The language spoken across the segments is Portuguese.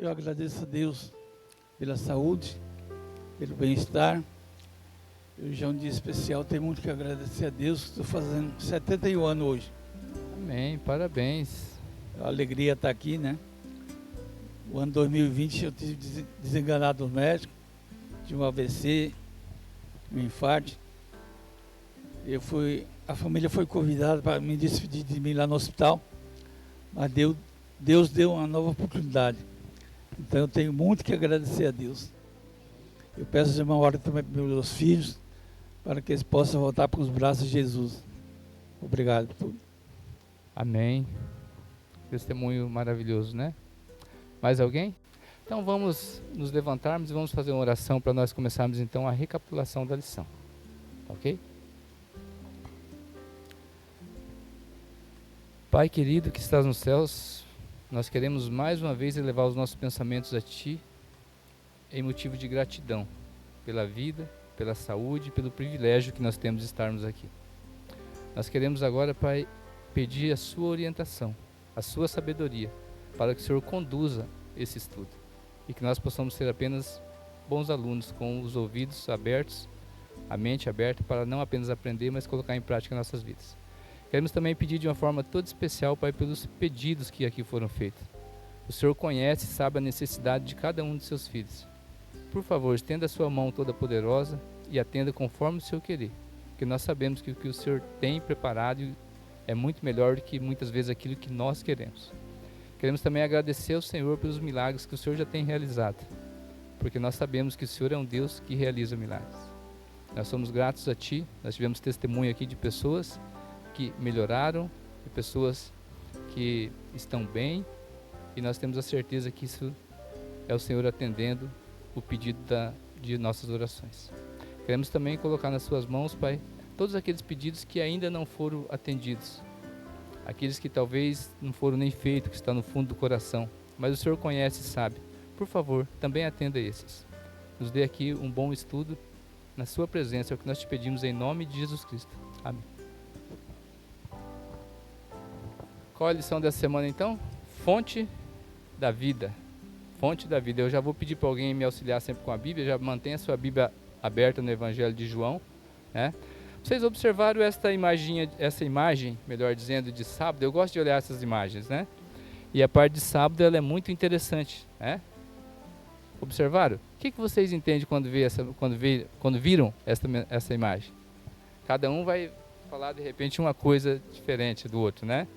Eu agradeço a Deus pela saúde, pelo bem-estar. Hoje é um dia especial, tenho muito que agradecer a Deus. Estou fazendo 71 anos hoje. Amém, parabéns. É uma alegria estar aqui, né? O ano 2020 eu tive desenganado do médico, tive um AVC, um infarto. A família foi convidada para me despedir de mim lá no hospital, mas Deus deu uma nova oportunidade. Então eu tenho muito que agradecer a Deus. Eu peço de uma hora também para meus filhos, para que eles possam voltar para os braços de Jesus. Obrigado por tudo. Amém. Testemunho maravilhoso, né? Mais alguém? Então vamos nos levantarmos e vamos fazer uma oração para nós começarmos então a recapitulação da lição. Ok? Pai querido que estás nos céus, nós queremos mais uma vez elevar os nossos pensamentos a Ti em motivo de gratidão pela vida, pela saúde, pelo privilégio que nós temos de estarmos aqui. Nós queremos agora, Pai, pedir a Sua orientação, a Sua sabedoria, para que o Senhor conduza esse estudo e que nós possamos ser apenas bons alunos, com os ouvidos abertos, a mente aberta, para não apenas aprender, mas colocar em prática em nossas vidas. Queremos também pedir de uma forma toda especial, Pai, pelos pedidos que aqui foram feitos. O Senhor conhece e sabe a necessidade de cada um de seus filhos. Por favor, estenda a sua mão toda poderosa e atenda conforme o Senhor querer, porque nós sabemos que o que o Senhor tem preparado é muito melhor do que muitas vezes aquilo que nós queremos. Queremos também agradecer ao Senhor pelos milagres que o Senhor já tem realizado, porque nós sabemos que o Senhor é um Deus que realiza milagres. Nós somos gratos a Ti, nós tivemos testemunho aqui de pessoas que melhoraram, de pessoas que estão bem, e nós temos a certeza que isso é o Senhor atendendo o pedido de nossas orações. Queremos também colocar nas Suas mãos, Pai, todos aqueles pedidos que ainda não foram atendidos, aqueles que talvez não foram nem feitos, que estão no fundo do coração, mas o Senhor conhece e sabe. Por favor, também atenda esses. Nos dê aqui um bom estudo na Sua presença, é o que nós te pedimos em nome de Jesus Cristo. Amém. Qual a lição dessa semana então? Fonte da vida. Fonte da vida. Eu já vou pedir para alguém me auxiliar sempre com a Bíblia, já mantenha a sua Bíblia aberta no Evangelho de João, né? Vocês observaram essa imagem, melhor dizendo, de sábado? Eu gosto de olhar essas imagens, né? E a parte de sábado ela é muito interessante, né? Observaram? O que vocês entendem quando viram essa imagem? Cada um vai falar de repente uma coisa diferente do outro, né?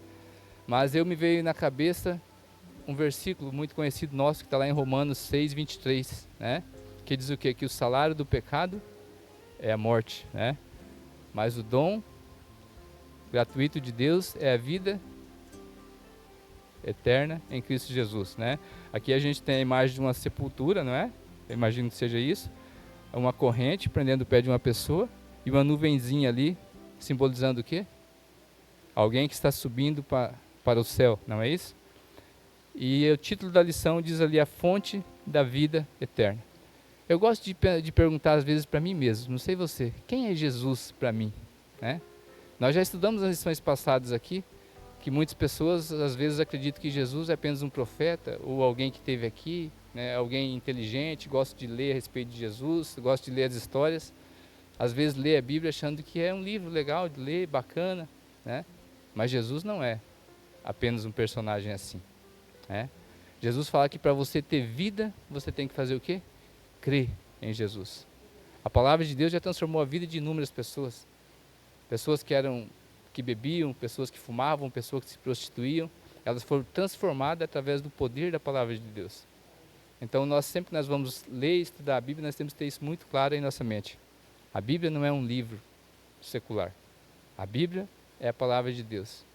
Mas me veio na cabeça um versículo muito conhecido nosso, que está lá em Romanos 6:23, né? Que diz o quê? Que o salário do pecado é a morte, né? Mas o dom gratuito de Deus é a vida eterna em Cristo Jesus, né? Aqui a gente tem a imagem de uma sepultura, não é? Eu imagino que seja isso. Uma corrente prendendo o pé de uma pessoa e uma nuvenzinha ali, simbolizando o quê? Alguém que está subindo para o céu, não é isso? E o título da lição diz ali a fonte da vida eterna. Eu gosto de perguntar às vezes para mim mesmo, não sei você, quem é Jesus para mim? Né? Nós já estudamos nas lições passadas aqui, que muitas pessoas às vezes acreditam que Jesus é apenas um profeta, ou alguém que esteve aqui, né? Alguém inteligente, gosta de ler a respeito de Jesus, gosta de ler as histórias, às vezes lê a Bíblia achando que é um livro legal de ler, bacana, né? Mas Jesus não é apenas um personagem assim, né? Jesus fala que para você ter vida, você tem que fazer o quê? Crer em Jesus. A palavra de Deus já transformou a vida de inúmeras pessoas. Pessoas que bebiam, pessoas que fumavam, pessoas que se prostituíam, elas foram transformadas através do poder da palavra de Deus. Então sempre que nós vamos ler e estudar a Bíblia, nós temos que ter isso muito claro em nossa mente. A Bíblia não é um livro secular. A Bíblia é a palavra de Deus.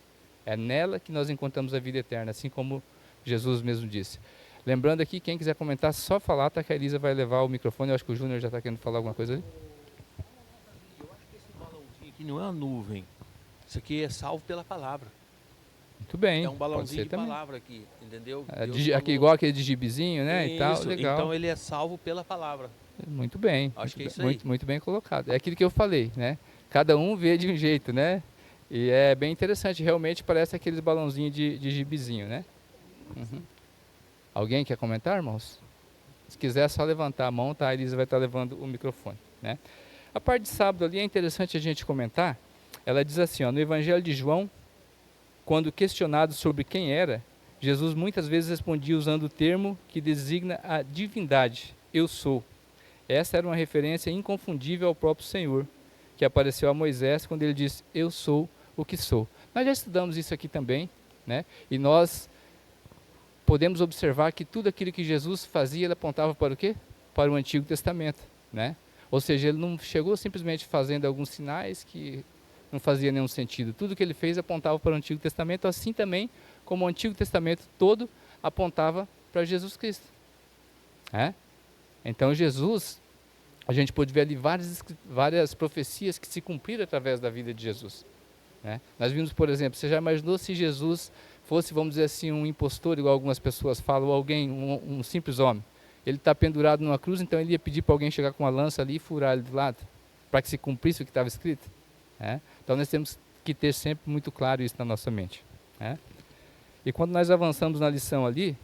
É nela que nós encontramos a vida eterna, assim como Jesus mesmo disse. Lembrando aqui, quem quiser comentar, só falar, tá, que a Elisa vai levar o microfone. Eu acho que o Júnior já está querendo falar alguma coisa ali. Eu acho que esse balãozinho aqui não é uma nuvem. Isso aqui é salvo pela palavra. Muito bem. É um balãozinho de também. palavra aqui, entendeu? Aqui, igual aquele de gibizinho, né? Isso, e tal, legal. então ele é salvo pela palavra. Muito bem. Acho que é isso aí. aí. Muito bem colocado. É aquilo que eu falei, né? Cada um vê de um jeito, né? E é bem interessante. Realmente parece aqueles balãozinhos de gibizinho, né? Uhum. Alguém quer comentar, irmãos? Se quiser, é só levantar a mão, tá? A Elisa vai estar levando o microfone, né? A parte de sábado ali é interessante a gente comentar. Ela diz assim, ó, no Evangelho de João, quando questionado sobre quem era, Jesus muitas vezes respondia usando o termo que designa a divindade, eu sou. Essa era uma referência inconfundível ao próprio Senhor, que apareceu a Moisés quando ele disse, eu sou o que sou. Nós já estudamos isso aqui também, né? E nós podemos observar que tudo aquilo que Jesus fazia, ele apontava para o quê? Para o Antigo Testamento, né? Ou seja, ele não chegou simplesmente fazendo alguns sinais que não fazia nenhum sentido. Tudo que ele fez apontava para o Antigo Testamento, assim também como o Antigo Testamento todo apontava para Jesus Cristo. Então Jesus, a gente pode ver ali várias profecias que se cumpriram através da vida de Jesus. Nós vimos, por exemplo, você já imaginou se Jesus fosse, vamos dizer assim, um impostor, igual algumas pessoas falam, ou alguém, um simples homem. Ele está pendurado numa cruz, então ele ia pedir para alguém chegar com uma lança ali e furar ele do lado, para que se cumprisse o que estava escrito. Então nós temos que ter sempre muito claro isso na nossa mente. E quando nós avançamos na lição ali,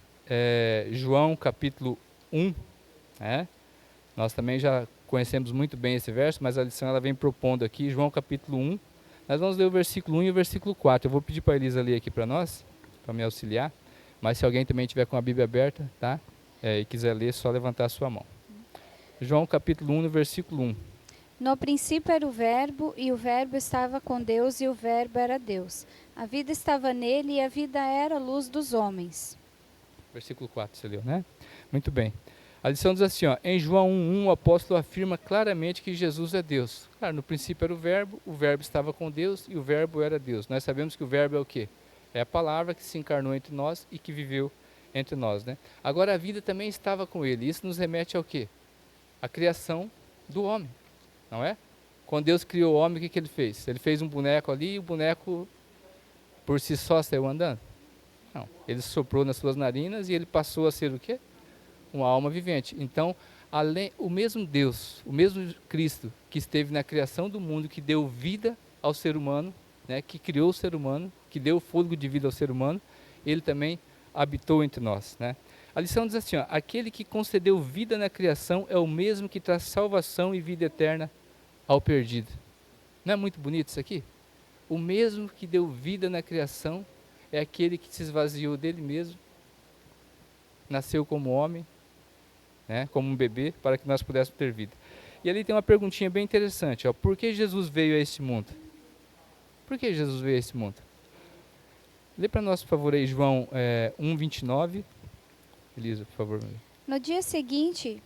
João capítulo 1, nós também já conhecemos muito bem esse verso, mas a lição ela vem propondo aqui, João capítulo 1, nós vamos ler o versículo 1 e o versículo 4. Eu vou pedir para a Elisa ler aqui para nós, para me auxiliar, mas se alguém também tiver com a Bíblia aberta, tá? E quiser ler, é só levantar a sua mão. João capítulo 1, no versículo 1. No princípio era o Verbo, e o Verbo estava com Deus, e o Verbo era Deus. A vida estava nele, e a vida era a luz dos homens. Versículo 4, você leu, né? Muito bem. A lição diz assim, ó, em João 1:1, o apóstolo afirma claramente que Jesus é Deus. Claro, no princípio era o Verbo estava com Deus, e o Verbo era Deus. Nós sabemos que o Verbo é o quê? É a palavra que se encarnou entre nós e que viveu entre nós, né? Agora a vida também estava com ele. Isso nos remete ao quê? A criação do homem, não é? Quando Deus criou o homem, o que ele fez? Ele fez um boneco ali e o boneco por si só saiu andando? Não. Ele soprou nas suas narinas e ele passou a ser o quê? Uma alma vivente. Então, o mesmo Deus, o mesmo Cristo que esteve na criação do mundo, que deu vida ao ser humano, né, que criou o ser humano, que deu fôlego de vida ao ser humano, ele também habitou entre nós, né? A lição diz assim, ó, aquele que concedeu vida na criação é o mesmo que traz salvação e vida eterna ao perdido. Não é muito bonito isso aqui? O mesmo que deu vida na criação é aquele que se esvaziou dele mesmo, nasceu como homem, né, como um bebê, para que nós pudéssemos ter vida. E ali tem uma perguntinha bem interessante, ó, por que Jesus veio a esse mundo? Por que Jesus veio a esse mundo? Lê para nós, por favor, aí João 1:29. Elisa, por favor. No dia seguinte,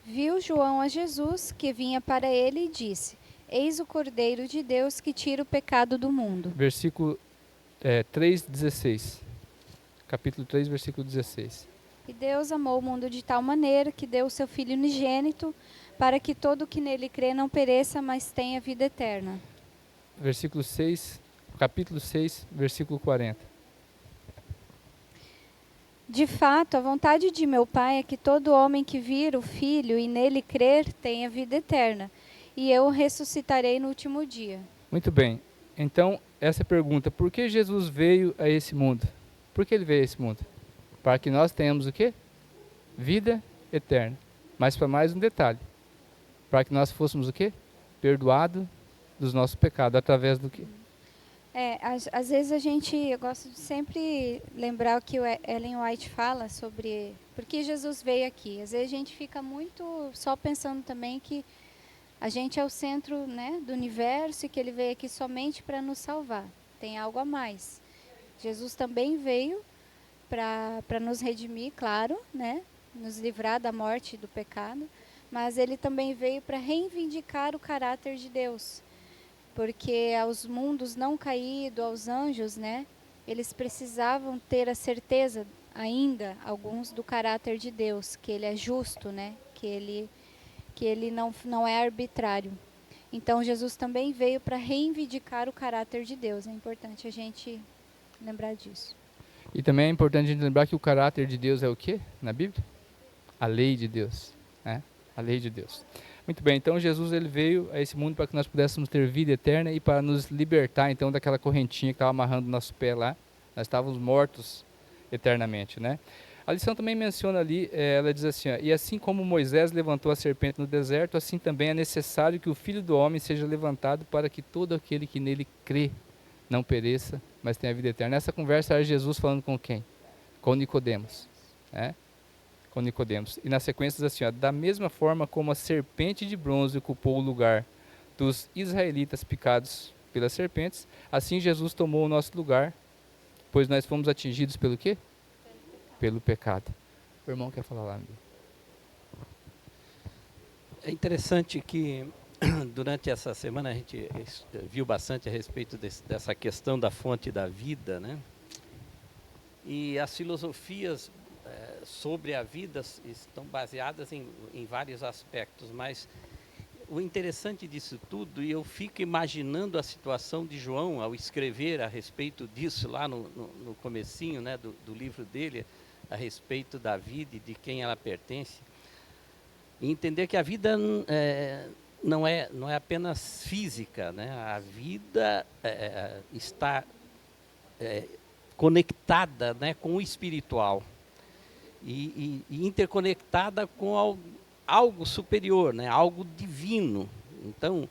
viu João a Jesus, que vinha para ele, e disse, eis o Cordeiro de Deus que tira o pecado do mundo. Versículo 3:16. Capítulo 3, versículo 16. E Deus amou o mundo de tal maneira que deu o seu Filho unigênito, para que todo o que nele crê não pereça, mas tenha vida eterna. Versículo 6, capítulo 6, versículo 40. De fato, a vontade de meu Pai é que todo homem que vir o Filho e nele crer tenha vida eterna, e eu o ressuscitarei no último dia. Muito bem. Então, essa pergunta, por que Jesus veio a esse mundo? Por que ele veio a esse mundo? Para que nós tenhamos o quê? Vida eterna. Mas para mais um detalhe, para que nós fôssemos o quê? Perdoados dos nossos pecados, através do quê? Às vezes eu gosto de sempre lembrar o que o Ellen White fala sobre por que Jesus veio aqui. Às vezes a gente fica muito só pensando também que a gente é o centro, né, do universo e que ele veio aqui somente para nos salvar. Tem algo a mais. Jesus também veio para nos redimir, claro, né, nos livrar da morte e do pecado, mas ele também veio para reivindicar o caráter de Deus. Porque aos mundos não caídos, aos anjos, né, eles precisavam ter a certeza, ainda, alguns, do caráter de Deus, que ele é justo, né, que ele não é arbitrário. Então, Jesus também veio para reivindicar o caráter de Deus. É importante a gente lembrar disso. E também é importante a gente lembrar que o caráter de Deus é o quê na Bíblia? A lei de Deus, né? A lei de Deus. Muito bem, então Jesus ele veio a esse mundo para que nós pudéssemos ter vida eterna e para nos libertar então daquela correntinha que estava amarrando nosso pé lá. Nós estávamos mortos eternamente, né? A lição também menciona ali, ela diz assim, ó, e assim como Moisés levantou a serpente no deserto, assim também é necessário que o Filho do Homem seja levantado para que todo aquele que nele crê não pereça, mas tenha vida eterna. Nessa conversa era Jesus falando com quem? Com Nicodemos, né? Com Nicodemos. E na sequência diz assim, ó, da mesma forma como a serpente de bronze ocupou o lugar dos israelitas picados pelas serpentes, assim Jesus tomou o nosso lugar, pois nós fomos atingidos pelo quê? Pelo pecado. O irmão quer falar lá, amigo. É interessante que durante essa semana a gente viu bastante a respeito dessa questão da fonte da vida, né? E as filosofias sobre a vida estão baseadas em vários aspectos, mas o interessante disso tudo, e eu fico imaginando a situação de João ao escrever a respeito disso lá no comecinho, né, do livro dele, a respeito da vida e de quem ela pertence, e entender que a vida não é apenas física, né? A vida está conectada, né, com o espiritual e interconectada com algo superior, né, algo divino. Então,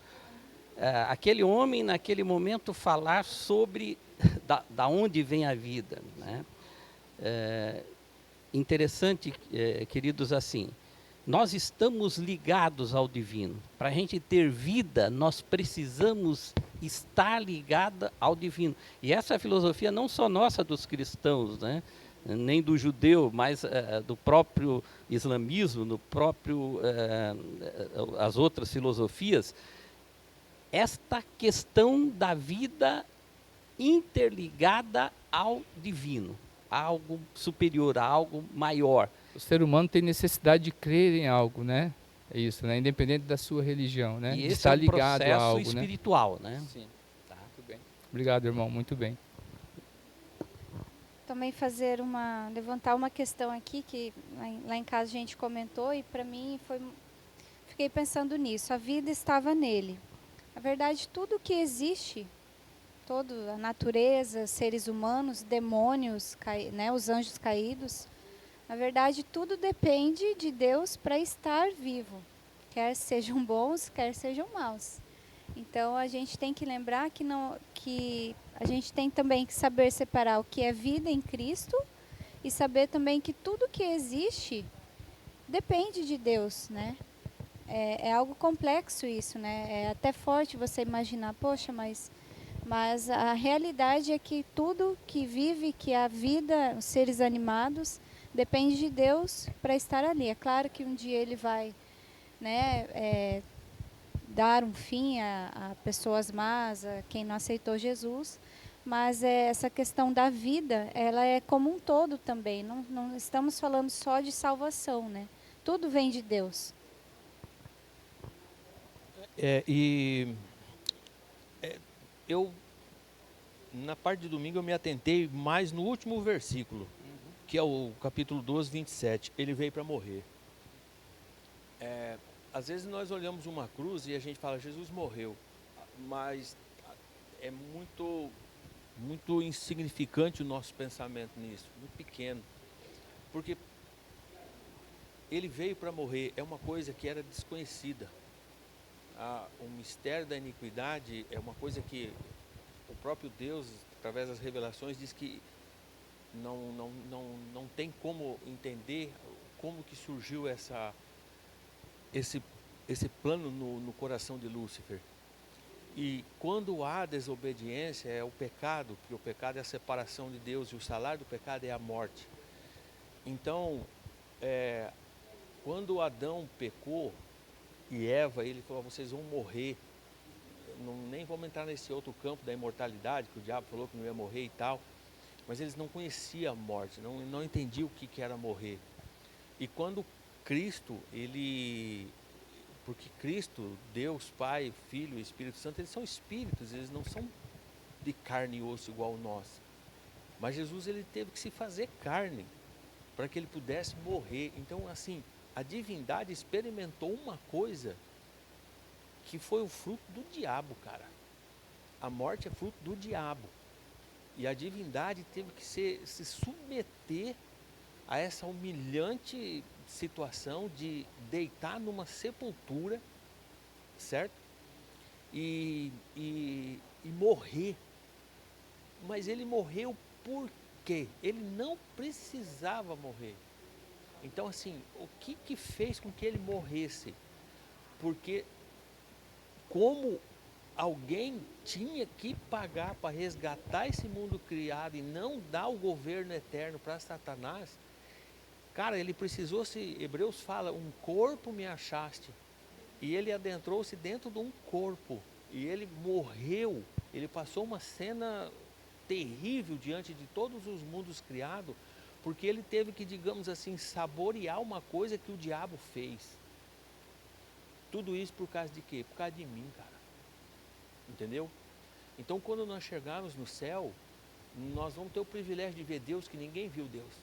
aquele homem, naquele momento, falar sobre da onde vem a vida, né? Interessante, queridos, assim, nós estamos ligados ao divino. Para a gente ter vida, nós precisamos estar ligado ao divino. E essa é a filosofia não só nossa dos cristãos, né? Nem do judeu, mas do próprio islamismo, do próprio as outras filosofias. Esta questão da vida interligada ao divino, a algo superior, a algo maior. O ser humano tem necessidade de crer em algo, né? É isso, né? Independente da sua religião, né? E De esse estar é um ligado a processo algo, espiritual, né? Sim. Tá, muito bem. Obrigado, irmão, muito bem. Também levantar uma questão aqui que lá em casa a gente comentou e para mim fiquei pensando nisso. A vida estava nele. Na verdade, tudo que existe, toda a natureza, seres humanos, demônios, né, os anjos caídos, na verdade, tudo depende de Deus para estar vivo, quer sejam bons, quer sejam maus. Então, a gente tem que lembrar que a gente tem também que saber separar o que é vida em Cristo e saber também que tudo que existe depende de Deus, né? É algo complexo isso, né? É até forte você imaginar, poxa, mas a realidade é que tudo que vive, que a vida, os seres animados, depende de Deus para estar ali. É claro que um dia Ele vai, né, dar um fim a pessoas más, a quem não aceitou Jesus, mas essa questão da vida, ela é como um todo também. Não estamos falando só de salvação, né? Tudo vem de Deus. Eu, na parte de domingo, eu me atentei mais no último versículo, que é o capítulo 12, 27. Ele veio para morrer. Às vezes nós olhamos uma cruz e a gente fala, Jesus morreu, mas é muito, muito insignificante o nosso pensamento nisso, muito pequeno, porque ele veio para morrer, é uma coisa que era desconhecida. O mistério da iniquidade é uma coisa que o próprio Deus, através das revelações, diz que não tem como entender como que surgiu esse plano no coração de Lúcifer. E quando há desobediência, é o pecado, porque o pecado é a separação de Deus e o salário do pecado é a morte. Então, quando Adão pecou e Eva, ele falou, vocês vão morrer. Nem vamos entrar nesse outro campo da imortalidade, que o diabo falou que não ia morrer e tal, mas eles não conheciam a morte, não entendiam o que era morrer. E quando Cristo, porque Cristo, Deus, Pai, Filho e Espírito Santo, eles são espíritos, eles não são de carne e osso igual nós. Mas Jesus, ele teve que se fazer carne para que ele pudesse morrer. Então, assim, a divindade experimentou uma coisa que foi o fruto do diabo, cara. A morte é fruto do diabo. E a divindade teve que se submeter a essa humilhante situação de deitar numa sepultura, certo? E morrer. Mas ele morreu por quê? Ele não precisava morrer. Então, assim, o que fez com que ele morresse? Porque como alguém tinha que pagar para resgatar esse mundo criado e não dar o governo eterno para Satanás, cara, ele precisou Hebreus fala, um corpo me achaste. E ele adentrou-se dentro de um corpo. E ele morreu. Ele passou uma cena terrível diante de todos os mundos criados, porque ele teve que, digamos assim, saborear uma coisa que o diabo fez. Tudo isso por causa de quê? Por causa de mim, cara. Entendeu? Então, quando nós chegarmos no céu, nós vamos ter o privilégio de ver Deus que ninguém viu Deus.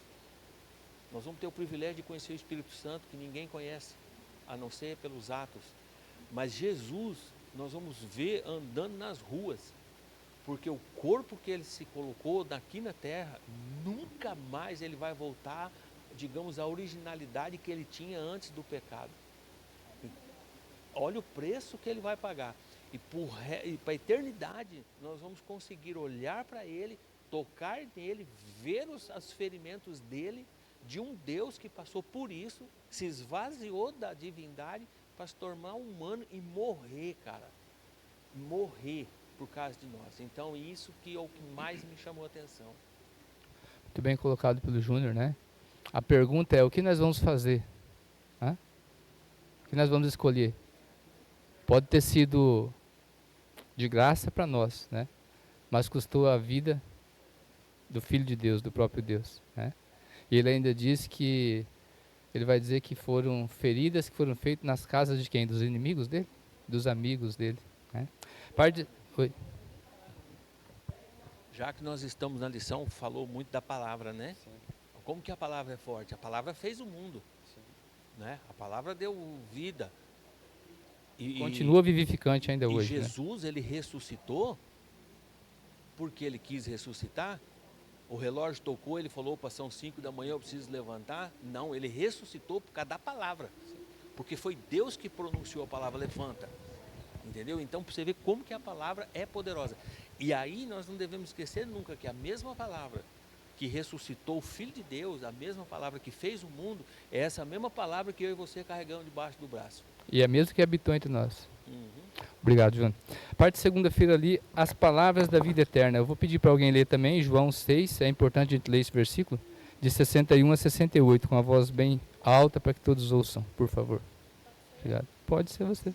Nós vamos ter o privilégio de conhecer o Espírito Santo que ninguém conhece, a não ser pelos atos. Mas Jesus, nós vamos ver andando nas ruas, porque o corpo que ele se colocou daqui na terra, nunca mais ele vai voltar, digamos, à originalidade que ele tinha antes do pecado. Olha o preço que ele vai pagar. E para a eternidade, nós vamos conseguir olhar para ele, tocar nele, ver os ferimentos dele, de um Deus que passou por isso, se esvaziou da divindade para se tornar humano e morrer, cara. Morrer por causa de nós. Então isso que é o que mais me chamou a atenção. Muito bem colocado pelo Júnior, né? A pergunta é, o que nós vamos fazer? Hã? O que nós vamos escolher? Pode ter sido de graça para nós, né? Mas custou a vida do Filho de Deus, do próprio Deus, né? E ele ainda diz que, ele vai dizer que foram feridas que foram feitas nas casas de quem? Dos inimigos dele? Dos amigos dele, né? Oi. Já que nós estamos na lição, falou muito da palavra, né? Sim. Como que a palavra é forte? A palavra fez o mundo. Sim. Né? A palavra deu vida. Continua vivificante ainda hoje. E Jesus, né? Ele ressuscitou porque ele quis ressuscitar. O relógio tocou, ele falou, opa, são 5 da manhã, eu preciso levantar. Não, ele ressuscitou por causa da palavra. Porque foi Deus que pronunciou a palavra levanta. Entendeu? Então, para você ver como que a palavra é poderosa. E aí nós não devemos esquecer nunca que a mesma palavra que ressuscitou o Filho de Deus, a mesma palavra que fez o mundo, é essa mesma palavra que eu e você carregamos debaixo do braço. E é mesmo que habitou entre nós. Obrigado, João. Parte de segunda-feira ali, as palavras da vida eterna. Eu vou pedir para alguém ler também, João 6, é importante a gente ler esse versículo, de 61 a 68, com a voz bem alta para que todos ouçam, por favor. Obrigado. Pode ser você.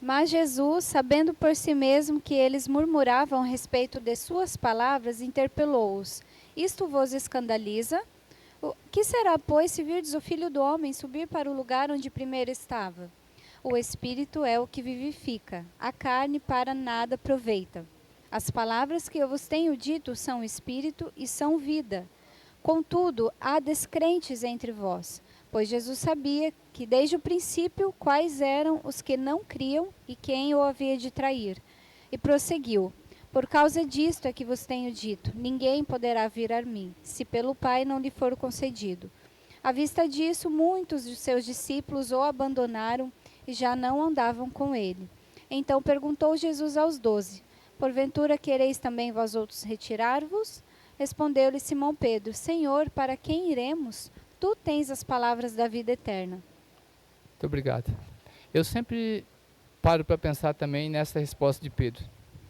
Mas Jesus, sabendo por si mesmo que eles murmuravam a respeito de suas palavras, interpelou-os. Isto vos escandaliza? O que será, pois, se virdes o Filho do Homem subir para o lugar onde primeiro estava? O Espírito é o que vivifica, a carne para nada aproveita. As palavras que eu vos tenho dito são Espírito e são vida. Contudo, há descrentes entre vós, pois Jesus sabia que desde o princípio quais eram os que não criam e quem o havia de trair. E prosseguiu. Por causa disto é que vos tenho dito, ninguém poderá vir a mim, se pelo Pai não lhe for concedido. À vista disso, muitos de seus discípulos o abandonaram e já não andavam com ele. Então perguntou Jesus aos 12, porventura quereis também vós outros retirar-vos? Respondeu-lhe Simão Pedro, Senhor, para quem iremos? Tu tens as palavras da vida eterna. Muito obrigado. Eu sempre paro para pensar também nessa resposta de Pedro,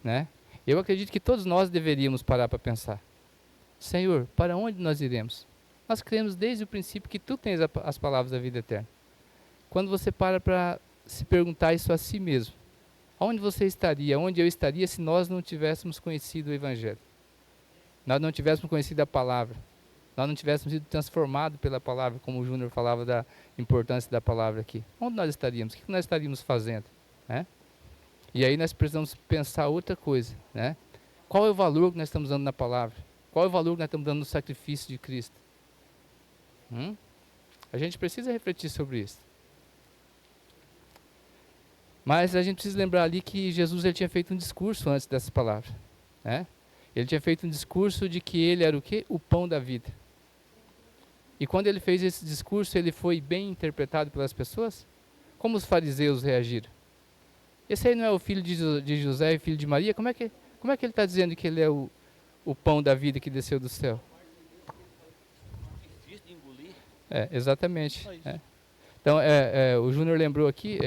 né? Eu acredito que todos nós deveríamos parar para pensar. Senhor, para onde nós iremos? Nós cremos desde o princípio que Tu tens as palavras da vida eterna. Quando você para se perguntar isso a si mesmo, onde você estaria, onde eu estaria se nós não tivéssemos conhecido o Evangelho? Nós não tivéssemos conhecido a palavra. Nós não tivéssemos sido transformados pela palavra, como o Júnior falava da importância da palavra aqui. Onde nós estaríamos? O que nós estaríamos fazendo? Né? E aí nós precisamos pensar outra coisa, né? Qual é o valor que nós estamos dando na palavra? Qual é o valor que nós estamos dando no sacrifício de Cristo? A gente precisa refletir sobre isso. Mas a gente precisa lembrar ali que Jesus ele tinha feito um discurso antes dessas palavras, né? Ele tinha feito um discurso de que ele era o quê? O pão da vida. E quando ele fez esse discurso, ele foi bem interpretado pelas pessoas? Como os fariseus reagiram? Esse aí não é o filho de José e filho de Maria? Como é que ele está dizendo que ele é o pão da vida que desceu do céu? Difícil de engolir. Exatamente. Só isso. Então, o Júnior lembrou aqui,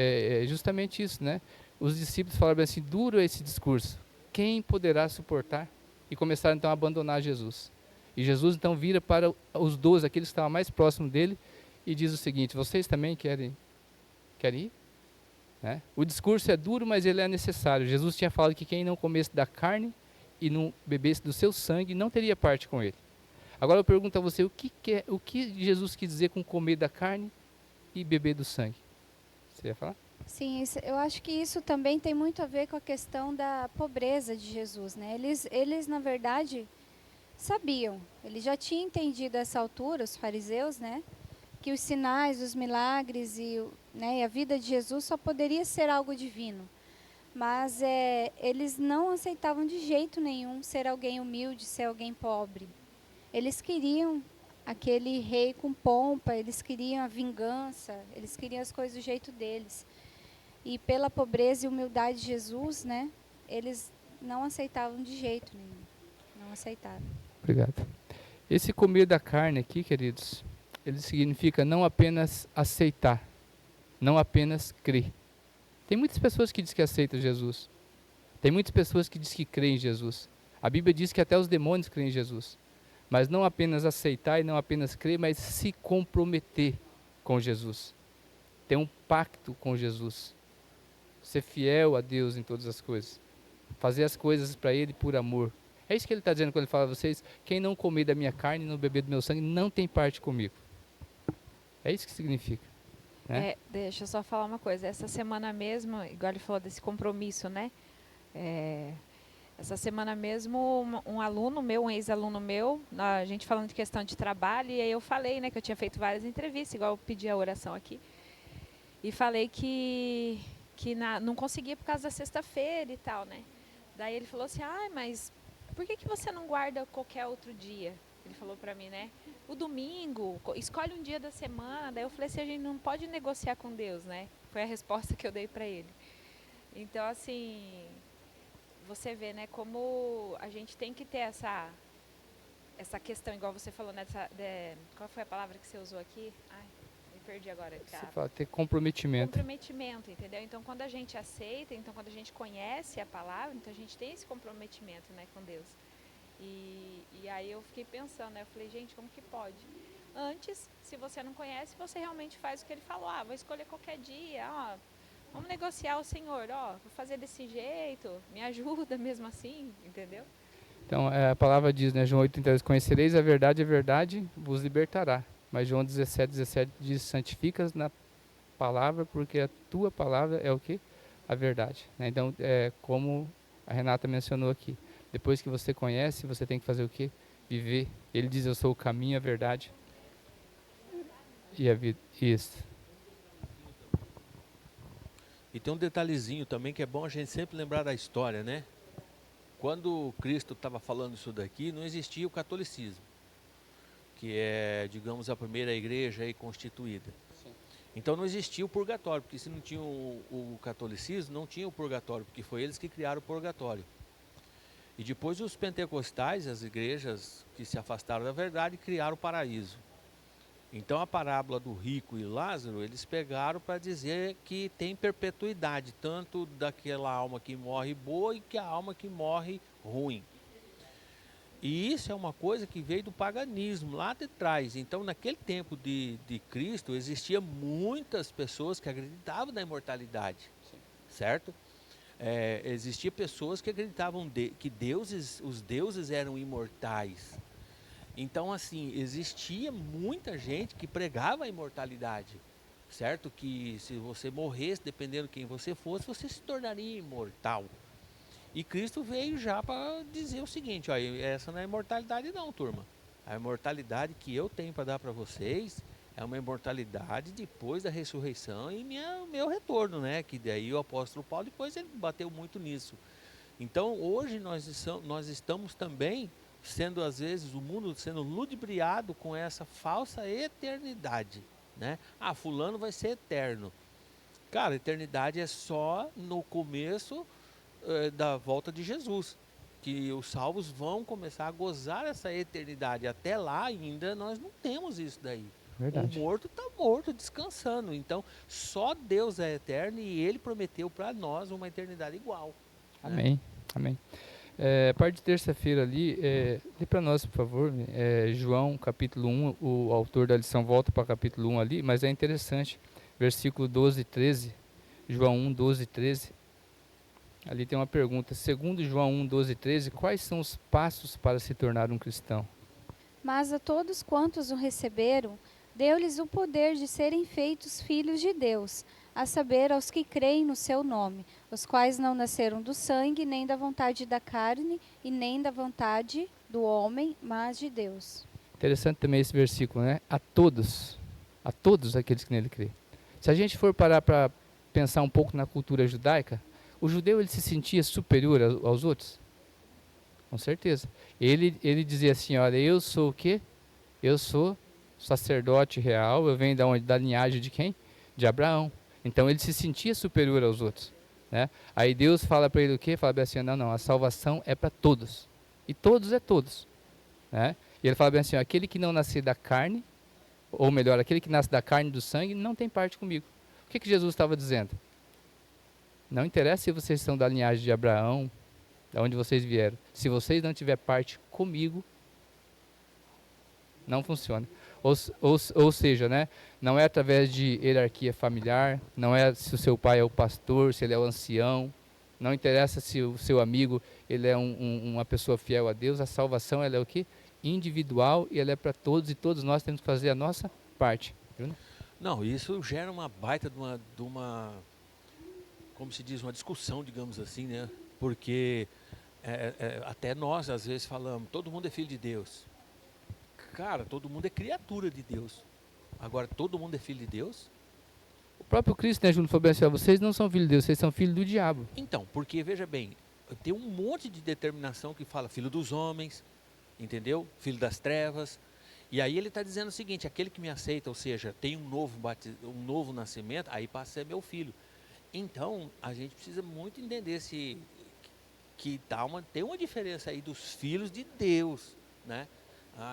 justamente isso, né? Os discípulos falaram assim, duro é esse discurso, quem poderá suportar? E começaram então a abandonar Jesus. E Jesus então vira para os 12, aqueles que estavam mais próximos dele, e diz o seguinte, vocês também querem ir? Né? O discurso é duro, mas ele é necessário. Jesus tinha falado que quem não comesse da carne e não bebesse do seu sangue, não teria parte com ele. Agora eu pergunto a você, o que Jesus quis dizer com comer da carne e beber do sangue? Você ia falar? Sim, eu acho que isso também tem muito a ver com a questão da pobreza de Jesus, né? Eles na verdade, sabiam, eles já tinham entendido a essa altura, os fariseus, né? Que os sinais, os milagres e a vida de Jesus só poderia ser algo divino. Mas eles não aceitavam de jeito nenhum ser alguém humilde, ser alguém pobre. Eles queriam aquele rei com pompa, eles queriam a vingança, eles queriam as coisas do jeito deles. E pela pobreza e humildade de Jesus, né, eles não aceitavam de jeito nenhum. Não aceitaram. Obrigado. Esse comer da carne aqui, queridos, ele significa não apenas aceitar, não apenas crer. Tem muitas pessoas que dizem que aceitam Jesus. Tem muitas pessoas que dizem que creem em Jesus. A Bíblia diz que até os demônios creem em Jesus. Mas não apenas aceitar e não apenas crer, mas se comprometer com Jesus. Ter um pacto com Jesus. Ser fiel a Deus em todas as coisas. Fazer as coisas para Ele por amor. É isso que Ele está dizendo quando Ele fala a vocês, quem não comer da minha carne e não beber do meu sangue, não tem parte comigo. É isso que significa. Né? Deixa eu só falar uma coisa. Essa semana mesmo, igual ele falou desse compromisso, né? Essa semana mesmo, um aluno meu, um ex-aluno meu, a gente falando de questão de trabalho, e aí eu falei, né, que eu tinha feito várias entrevistas, igual eu pedi a oração aqui, e falei que não conseguia por causa da sexta-feira e tal, né? Daí ele falou assim, mas por que você não guarda qualquer outro dia? Ele falou pra mim, né? O domingo, escolhe um dia da semana. Daí eu falei assim, a gente não pode negociar com Deus, né? Foi a resposta que eu dei pra ele. Então, assim, você vê, né, como a gente tem que ter essa questão, igual você falou, né? Qual foi a palavra que você usou aqui? Me perdi agora. Você fala ter comprometimento. Comprometimento, entendeu? Então, quando a gente aceita, então quando a gente conhece a palavra, então a gente tem esse comprometimento, né, com Deus. E aí eu fiquei pensando, né? Eu falei, gente, como que pode? Antes, se você não conhece, você realmente faz o que ele falou. Vou escolher qualquer dia, vamos negociar o Senhor, vou fazer desse jeito, me ajuda mesmo assim, entendeu? Então, a palavra diz, né, João 8,32, conhecereis a verdade vos libertará. Mas João 17,17 diz, santificas na palavra, porque a tua palavra é o quê? A verdade. Né? Então, como a Renata mencionou aqui, depois que você conhece, você tem que fazer o quê? Viver. Ele diz, eu sou o caminho, a verdade e a vida. Isso. E tem um detalhezinho também que é bom a gente sempre lembrar da história, né? Quando Cristo estava falando isso daqui, não existia o catolicismo, que é, digamos, a primeira igreja aí constituída. Sim. Então não existia o purgatório, porque se não tinha o catolicismo, não tinha o purgatório, porque foi eles que criaram o purgatório. E depois os pentecostais, as igrejas que se afastaram da verdade, criaram o paraíso. Então a parábola do rico e Lázaro, eles pegaram para dizer que tem perpetuidade, tanto daquela alma que morre boa e que a alma que morre ruim. E isso é uma coisa que veio do paganismo lá de trás. Então naquele tempo de Cristo, existiam muitas pessoas que acreditavam na imortalidade, certo? Existiam pessoas que acreditavam que os deuses eram imortais. Então, assim, existia muita gente que pregava a imortalidade, certo? Que se você morresse, dependendo de quem você fosse, você se tornaria imortal. E Cristo veio já para dizer o seguinte, essa não é imortalidade não, turma. A imortalidade que eu tenho para dar para vocês é uma imortalidade depois da ressurreição e meu retorno, né? Que daí o apóstolo Paulo, depois ele bateu muito nisso. Então, hoje nós estamos também sendo, às vezes, o mundo sendo ludibriado com essa falsa eternidade, né? Ah, fulano vai ser eterno. Cara, a eternidade é só no começo da volta de Jesus, que os salvos vão começar a gozar essa eternidade. Até lá ainda nós não temos isso daí. Verdade. O morto está morto, descansando. Então, só Deus é eterno e Ele prometeu para nós uma eternidade igual. Né? Amém. Amém. A parte de terça-feira ali, lê para nós, por favor, João capítulo 1, o autor da lição volta para capítulo 1 ali, mas é interessante, versículo 12 e 13, João 1, 12 e 13, ali tem uma pergunta, segundo João 1, 12 e 13, quais são os passos para se tornar um cristão? Mas a todos quantos o receberam, deu-lhes o poder de serem feitos filhos de Deus, a saber, aos que creem no seu nome, os quais não nasceram do sangue, nem da vontade da carne, e nem da vontade do homem, mas de Deus. Interessante também esse versículo, né? A todos aqueles que nele creem. Se a gente for parar para pensar um pouco na cultura judaica, o judeu ele se sentia superior aos outros? Com certeza. Ele dizia assim, olha, eu sou o quê? Eu sou sacerdote real, eu venho da linhagem de quem? De Abraão. Então ele se sentia superior aos outros. Né? Aí Deus fala para ele o quê? Fala bem assim, não, a salvação é para todos. E todos é todos. Né? E ele fala bem assim, aquele que não nascer da carne, ou melhor, aquele que nasce da carne e do sangue, não tem parte comigo. O que Jesus estava dizendo? Não interessa se vocês são da linhagem de Abraão, de onde vocês vieram. Se vocês não tiverem parte comigo, não funciona. Ou seja, né, não é através de hierarquia familiar, não é se o seu pai é o pastor, se ele é o ancião, não interessa se o seu amigo ele é uma pessoa fiel a Deus, a salvação ela é o quê? Individual e ela é para todos e todos nós temos que fazer a nossa parte. Viu? Não, isso gera uma baita de uma como se diz, uma discussão, digamos assim, né? Porque até nós às vezes falamos, todo mundo é filho de Deus. Cara, todo mundo é criatura de Deus. Agora, todo mundo é filho de Deus? O próprio Cristo, né, Júnior, falou bem assim, vocês não são filhos de Deus, vocês são filhos do diabo. Então, porque, veja bem, tem um monte de determinação que fala filho dos homens, entendeu? Filho das trevas. E aí ele está dizendo o seguinte, aquele que me aceita, ou seja, tem um novo nascimento, aí passa a ser meu filho. Então, a gente precisa muito entender que tem uma diferença aí dos filhos de Deus, né?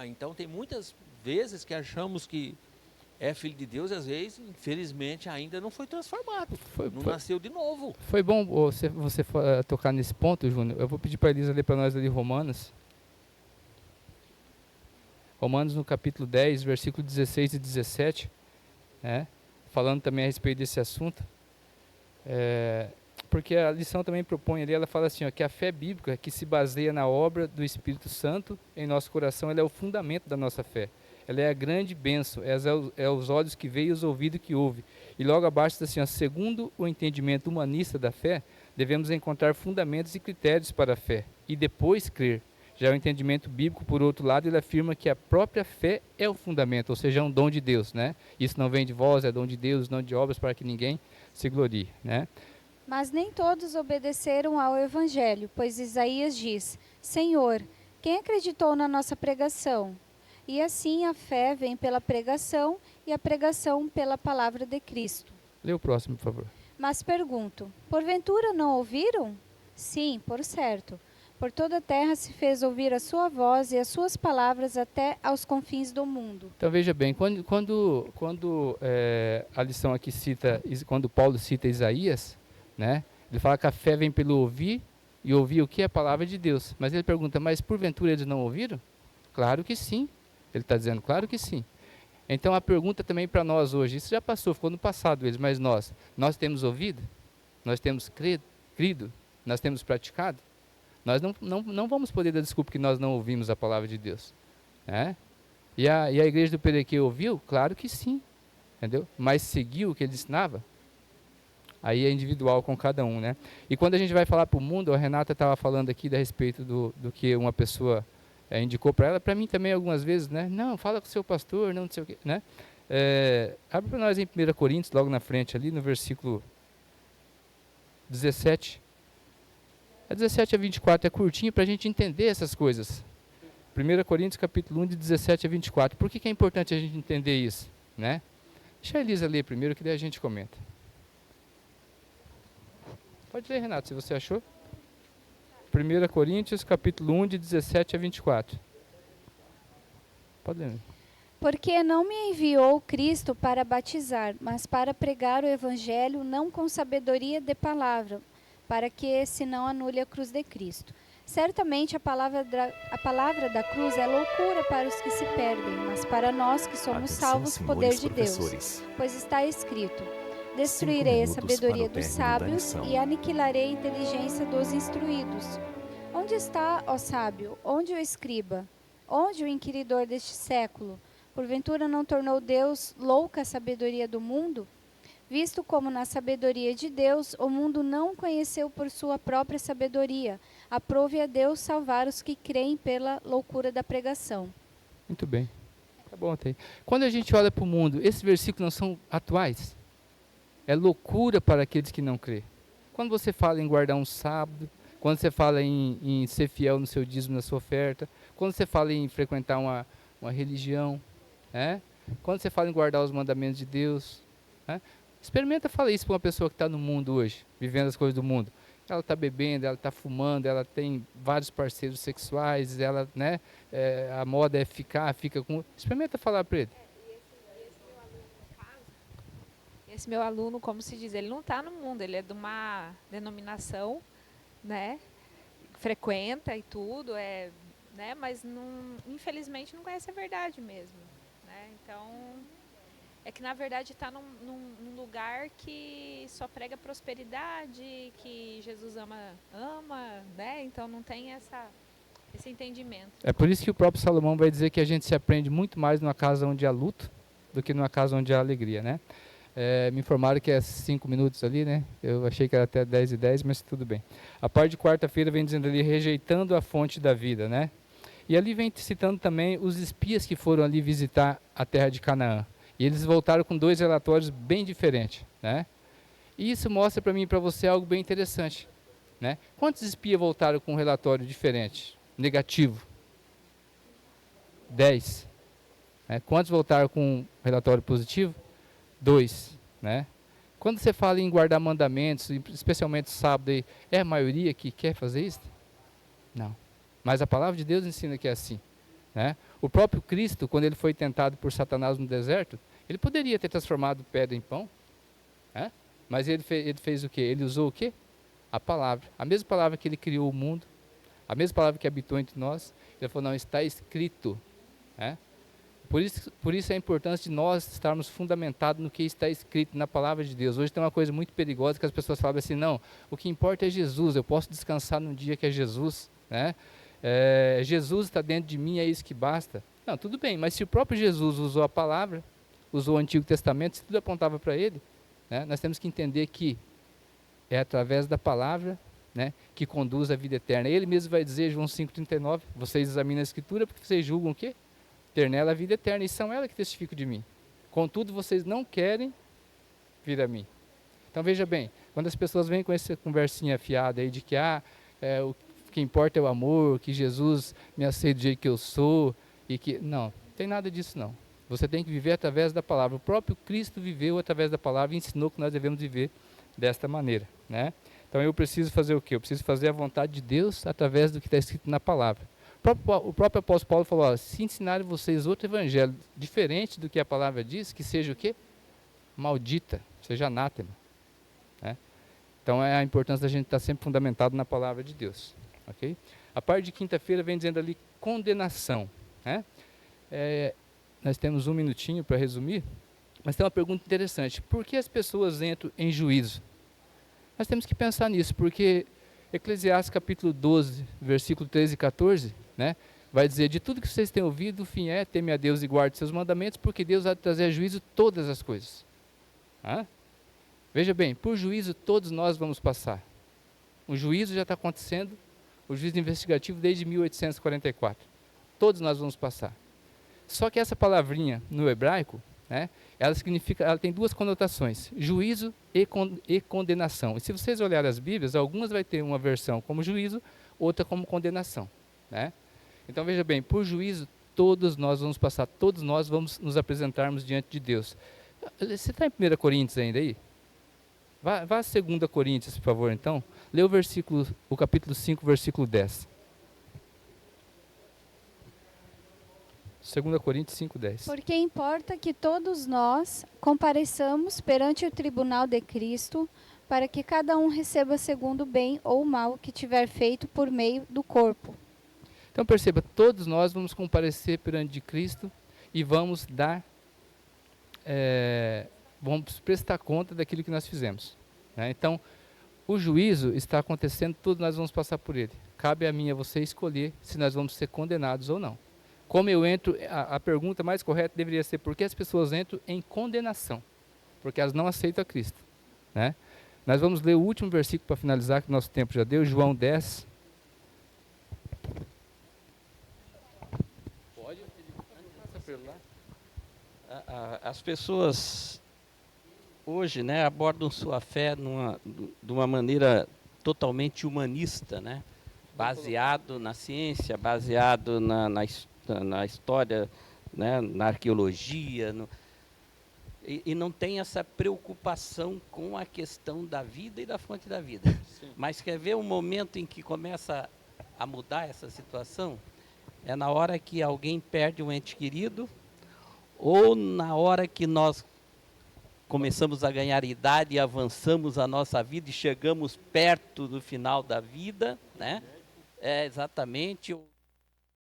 Então tem muitas vezes que achamos que é filho de Deus e às vezes, infelizmente, ainda não foi transformado, não nasceu de novo. Foi bom você tocar nesse ponto, Júnior. Eu vou pedir para a Elisa ler para nós ali Romanos no capítulo 10, versículo 16 e 17, né? Falando também a respeito desse assunto. Porque a lição também propõe ali, ela fala assim, que a fé bíblica que se baseia na obra do Espírito Santo em nosso coração, ela é o fundamento da nossa fé. Ela é a grande bênção, é os olhos que veem e os ouvidos que ouvem. E logo abaixo está assim, segundo o entendimento humanista da fé, devemos encontrar fundamentos e critérios para a fé, e depois crer. Já o entendimento bíblico, por outro lado, ele afirma que a própria fé é o fundamento, ou seja, é um dom de Deus, né? Isso não vem de vós, é dom de Deus, não de obras para que ninguém se glorie, né? Mas nem todos obedeceram ao Evangelho, pois Isaías diz, Senhor, quem acreditou na nossa pregação? E assim a fé vem pela pregação e a pregação pela palavra de Cristo. Lê o próximo, por favor. Mas pergunto, porventura não ouviram? Sim, por certo. Por toda a terra se fez ouvir a sua voz e as suas palavras até aos confins do mundo. Então veja bem, quando a lição aqui cita, quando Paulo cita Isaías, né, ele fala que a fé vem pelo ouvir, e ouvir o que? A palavra de Deus. Mas ele pergunta, mas porventura eles não ouviram? Claro que sim. Ele está dizendo, claro que sim. Então a pergunta também para nós hoje, isso já passou, ficou no passado eles, mas nós temos ouvido? Nós temos crido? Nós temos praticado? Nós não vamos poder dar desculpa que nós não ouvimos a palavra de Deus. Né? E a igreja do Perequê ouviu? Claro que sim. Entendeu? Mas seguiu o que ele ensinava? Aí é individual com cada um, né? E quando a gente vai falar para o mundo, a Renata estava falando aqui a respeito do que uma pessoa indicou para ela, para mim também algumas vezes, né? Não, fala com o seu pastor, não sei o quê, né? Abre para nós em 1 Coríntios, logo na frente ali, no versículo 17. A 17 a 24 é curtinho para a gente entender essas coisas. 1 Coríntios capítulo 1, de 17 a 24. Por que é importante a gente entender isso? Né? Deixa a Elisa ler primeiro, que daí a gente comenta. Pode ler, Renato, se você achou. 1 Coríntios capítulo 1, de 17 a 24. Pode ler. Porque não me enviou Cristo para batizar, mas para pregar o evangelho não com sabedoria de palavra, para que se não anule a cruz de Cristo. Certamente a palavra da cruz é loucura para os que se perdem, mas para nós que somos salvos, poder de Deus. Pois está escrito: destruirei a sabedoria dos sábios e aniquilarei a inteligência dos instruídos. Onde está, ó sábio? Onde o escriba? Onde o inquiridor deste século? Porventura não tornou Deus louca a sabedoria do mundo? Visto como na sabedoria de Deus, o mundo não conheceu por sua própria sabedoria, aprove a Deus salvar os que creem pela loucura da pregação. Muito bem. Tá bom, até aí. Quando a gente olha para o mundo, esses versículos não são atuais? É loucura para aqueles que não crêem. Quando você fala em guardar um sábado, quando você fala em ser fiel no seu dízimo, na sua oferta, quando você fala em frequentar uma religião, quando você fala em guardar os mandamentos de Deus, experimenta falar isso para uma pessoa que está no mundo hoje, vivendo as coisas do mundo. Ela está bebendo, ela está fumando, ela tem vários parceiros sexuais, ela, a moda é fica com... Experimenta falar para ele. Esse meu aluno, como se diz, ele não está no mundo, ele é de uma denominação, frequenta e tudo, mas infelizmente não conhece a verdade mesmo. Então, é que na verdade está num lugar que só prega prosperidade, que Jesus ama, então não tem esse entendimento. É por isso que o próprio Salomão vai dizer que a gente se aprende muito mais numa casa onde há luto do que numa casa onde há alegria, me informaram que é 5 minutos ali, eu achei que era até 10:10, mas tudo bem. A parte de quarta-feira vem dizendo ali, rejeitando a fonte da vida, E ali vem citando também os espias que foram ali visitar a terra de Canaã. E eles voltaram com 2 relatórios bem diferentes, E isso mostra para mim e para você algo bem interessante, Quantos espias voltaram com um relatório diferente, negativo? 10. Quantos voltaram com um relatório positivo? 2, Quando você fala em guardar mandamentos, especialmente sábado, aí, é a maioria que quer fazer isso? Não. Mas a palavra de Deus ensina que é assim. O próprio Cristo, quando ele foi tentado por Satanás no deserto, ele poderia ter transformado pedra em pão, mas ele fez o quê? Ele usou o quê? A palavra. A mesma palavra que ele criou o mundo, a mesma palavra que habitou entre nós. Ele falou, não, está escrito. Por isso a importância de nós estarmos fundamentados no que está escrito na palavra de Deus. Hoje tem uma coisa muito perigosa que as pessoas falam assim, não, o que importa é Jesus, eu posso descansar num dia que é Jesus, Jesus está dentro de mim, é isso que basta. Não, tudo bem, mas se o próprio Jesus usou a palavra, usou o Antigo Testamento, se tudo apontava para ele, nós temos que entender que é através da palavra que conduz a vida eterna. Ele mesmo vai dizer, João 5,39, vocês examinam a Escritura porque vocês julgam o quê? Ter nela a vida eterna, e são ela que testificam de mim. Contudo, vocês não querem vir a mim. Então veja bem, quando as pessoas vêm com essa conversinha fiada aí de que o que importa é o amor, que Jesus me aceita do jeito que eu sou, e que... Não tem nada disso não. Você tem que viver através da palavra. O próprio Cristo viveu através da palavra e ensinou que nós devemos viver desta maneira. Então eu preciso fazer o quê? Eu preciso fazer a vontade de Deus através do que está escrito na palavra. O próprio apóstolo Paulo falou, se ensinarem vocês outro evangelho diferente do que a palavra diz, que seja o quê? Maldita, seja anátema. Então é a importância da gente estar sempre fundamentado na palavra de Deus. Okay? A parte de quinta-feira vem dizendo ali condenação. Nós temos 1 minutinho para resumir, mas tem uma pergunta interessante. Por que as pessoas entram em juízo? Nós temos que pensar nisso, porque Eclesiastes capítulo 12, versículo 13 e 14, vai dizer, de tudo que vocês têm ouvido, o fim é, teme a Deus e guarde seus mandamentos, porque Deus há de trazer a juízo todas as coisas. Veja bem, por juízo todos nós vamos passar. O juízo já está acontecendo, o juízo investigativo desde 1844. Todos nós vamos passar. Só que essa palavrinha no hebraico, né? Ela tem duas conotações, juízo e condenação. E se vocês olharem as Bíblias, algumas vai ter uma versão como juízo, outra como condenação, né? Então veja bem, por juízo todos nós vamos nos apresentarmos diante de Deus. Você está em 1 Coríntios ainda aí? Vá a 2 Coríntios, por favor, então. Lê o capítulo 5, versículo 10. 2 Coríntios 5, 10. Porque importa que todos nós compareçamos perante o tribunal de Cristo, para que cada um receba segundo o bem ou o mal que tiver feito por meio do corpo. Então perceba, todos nós vamos comparecer perante de Cristo e vamos vamos prestar conta daquilo que nós fizemos, né? Então, o juízo está acontecendo, todos nós vamos passar por ele. Cabe a mim e a você escolher se nós vamos ser condenados ou não. Como eu entro, a pergunta mais correta deveria ser: por que as pessoas entram em condenação? Porque elas não aceitam a Cristo, né? Nós vamos ler o último versículo para finalizar, que o nosso tempo já deu, João 10. Pode? As pessoas hoje, né, abordam sua fé de uma maneira totalmente humanista, né? Baseado na ciência, baseado na história, né, na arqueologia, e não tem essa preocupação com a questão da vida e da fonte da vida. Sim. Mas quer ver um momento em que começa a mudar essa situação? É na hora que alguém perde um ente querido, ou na hora que nós começamos a ganhar idade e avançamos a nossa vida e chegamos perto do final da vida, né? É exatamente.